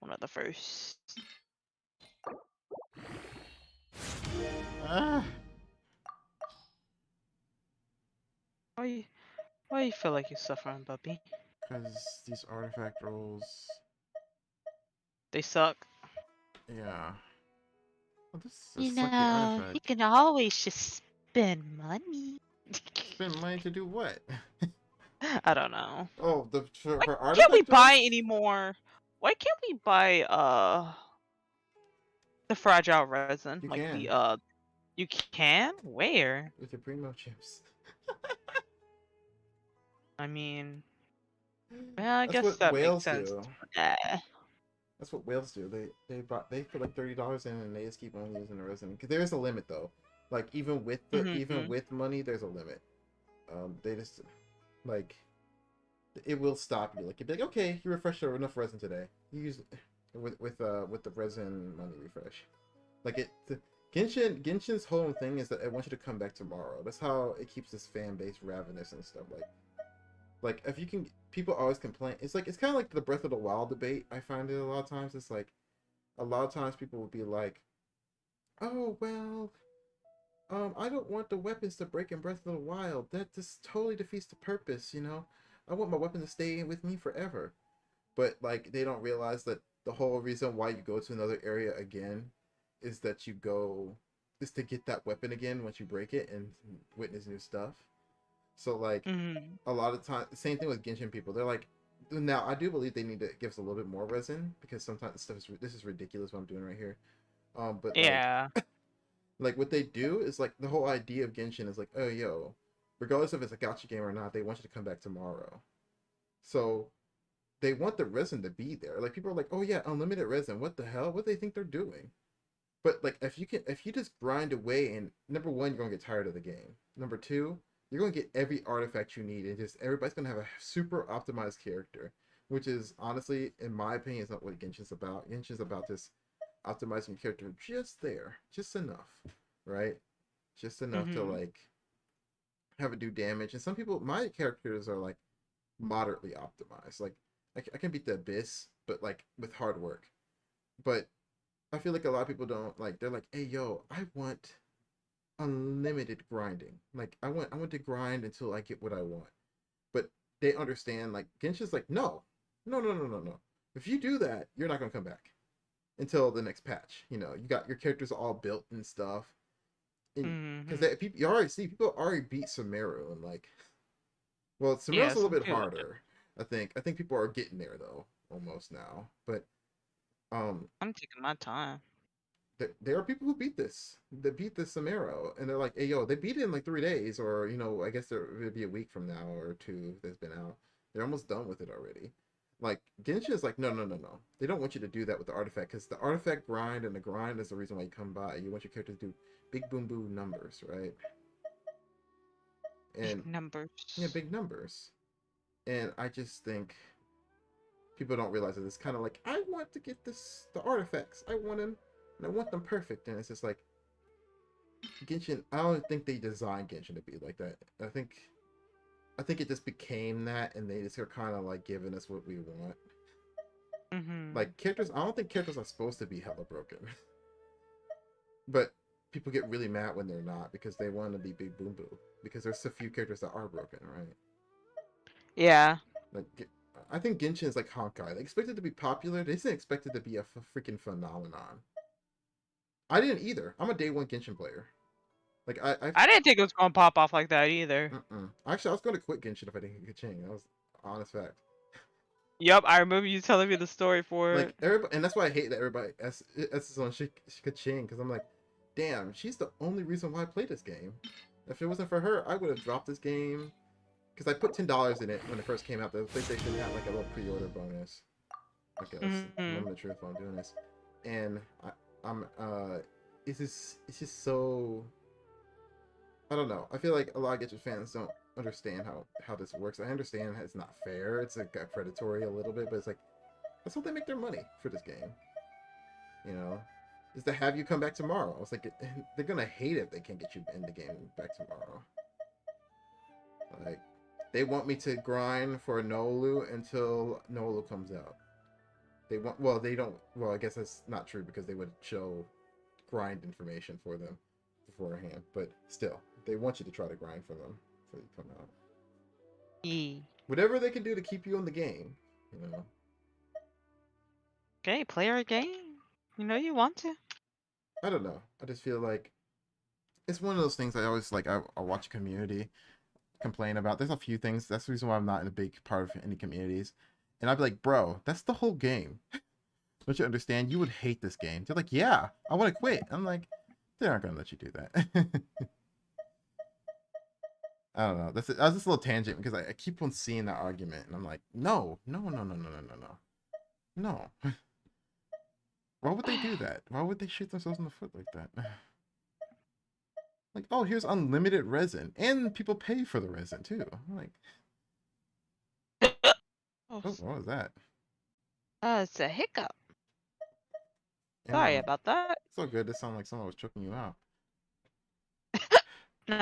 One of the first. Ah, Why you, why you feel like you're suffering, puppy? because these artifact rolls. They suck. Yeah. Well, this is You a sucky know, you artifact. can always just spend money. Spend money to do what? I don't know. Oh, Why for can't we artifact buy rolls? anymore? Why can't we buy the fragile resin? You Like the can you can? Where? with your primo chips. I mean, yeah, I That's guess what that makes whales sense. do. Eh. That's what whales do. They put like $30 in and they just keep on using the resin. 'Cause there is a limit though. Like even Mm-hmm. with money, there's a limit. They just like it will stop you. Like you'd be like, okay, you refreshed enough resin today. You use with the resin money refresh. Like Genshin's whole thing is that it wants you to come back tomorrow. That's how it keeps this fan base ravenous and stuff. Like if you can, people always complain. It's kind of like the Breath of the Wild debate. I find it a lot of times. It's like a lot of times people will be like, oh well, I don't want the weapons to break in Breath of the Wild. That just totally defeats the purpose. I want my weapon to stay with me forever. But like they don't realize that the whole reason why you go to another area again is that you go is to get that weapon again once you break it and witness new stuff. So like Mm-hmm. a lot of time, same thing with Genshin people. They're like, now I do believe they need to give us a little bit more resin because sometimes this is ridiculous what I'm doing right here. But Yeah. like what they do is like the whole idea of Genshin is like, oh yo, regardless if it's a gacha game or not, they want you to come back tomorrow. So they want the resin to be there. Like people are like, oh yeah, unlimited resin. What the hell? What do they think they're doing? But like if you just grind away and number one, you're gonna get tired of the game. Number two, you're gonna get every artifact you need and just everybody's gonna have a super optimized character. Which is honestly, in my opinion, is not what Genshin's about. Genshin's about just optimizing your character just there. Just enough. Right? Just enough to Mm-hmm. like have it do damage. And some people my characters are like moderately optimized. Like I can beat the abyss, but like with hard work. But I feel like a lot of people don't like. They're like, "Hey, yo, I want unlimited grinding. Like I want to grind until I get what I want." But they understand. Like Genshin's like, "No, no, no, no, no, no. If you do that, you're not gonna come back until the next patch. You got your characters all built and stuff. And because Mm-hmm. people, you already see people already beat Sumeru and like, well, Sumeru's Yeah, a little some bit people. harder. I think people are getting there though, almost now. But um, I'm taking my time. there are people who beat this. They beat the Samaro, and they're like, "Hey, yo, they beat it in like 3 days, or I guess it'll be a week from now or two that's been out. They're almost done with it already." Like Genshin is like, no, no, no, no. They don't want you to do that with the artifact because the artifact grind and the grind is the reason why you come by. You want your character to do big boom boom numbers, right? Big And yeah, numbers. big numbers. And I just think people don't realize that it's kind of like I want to get the artifacts. I want them, and I want them perfect. And it's just like Genshin, I don't think they designed Genshin to be like that. I think it just became that, and they just are kind of like giving us what we want. Mm-hmm. Like characters, I don't think characters are supposed to be hella broken, but people get really mad when they're not because they want to be big boom boom. Because there's so few characters that are broken, right? Yeah. Like I think Genshin is like Honkai. They expect it to be popular. They didn't expect it to be a freaking phenomenon. I didn't either. I'm a day one Genshin player. Like I've I didn't think it was gonna pop off like that either. actually I was going to quit Genshin if I didn't get Ching. That was honest fact. Yep, I remember you telling me the story for Like it. everybody, and that's why I hate that everybody is on Ching because I'm like, damn, she's the only reason why I play this game. If it wasn't for her, I would have dropped this game because I put $10 in it when it first came out. The PlayStation had like a little pre-order bonus. I guess Mm-hmm. moment of truth while I'm doing this, and I'm it's just so I don't know. I feel like a lot of Genshin fans don't understand how this works. I understand it's not fair. It's like predatory a little bit, but it's like that's how they make their money for this game. You know, is to have you come back tomorrow. It's like they're gonna hate it if they can't get you in the game back tomorrow. Like they want me to grind for Nolu until Nolu comes out. They want. Well, they don't. Well, I guess that's not true because they would show grind information for them beforehand. But still, they want you to try to grind for them before you come out. E. Whatever they can do to keep you in the game, you know. Okay, play our game. You know you want to. I don't know. I just feel like it's one of those things I always like. I watch a community complain about. There's a few things. That's the reason why I'm not in a big part of any communities. And I'd be like, bro, that's the whole game. Don't you understand? You would hate this game. They're like, yeah, I want to quit. I'm like, they aren't gonna let you do that. I don't know. That's just a little tangent because I keep on seeing that argument, and I'm like, no, no, no, no, no, no, no, no, no. Why would they do that? Why would they shoot themselves in the foot like that? Like, oh, here's unlimited resin, and people pay for the resin too. I'm like, Oh, oh, what was that? it's a hiccup. Yeah, Sorry about that. so good. It sounded like someone was choking you out.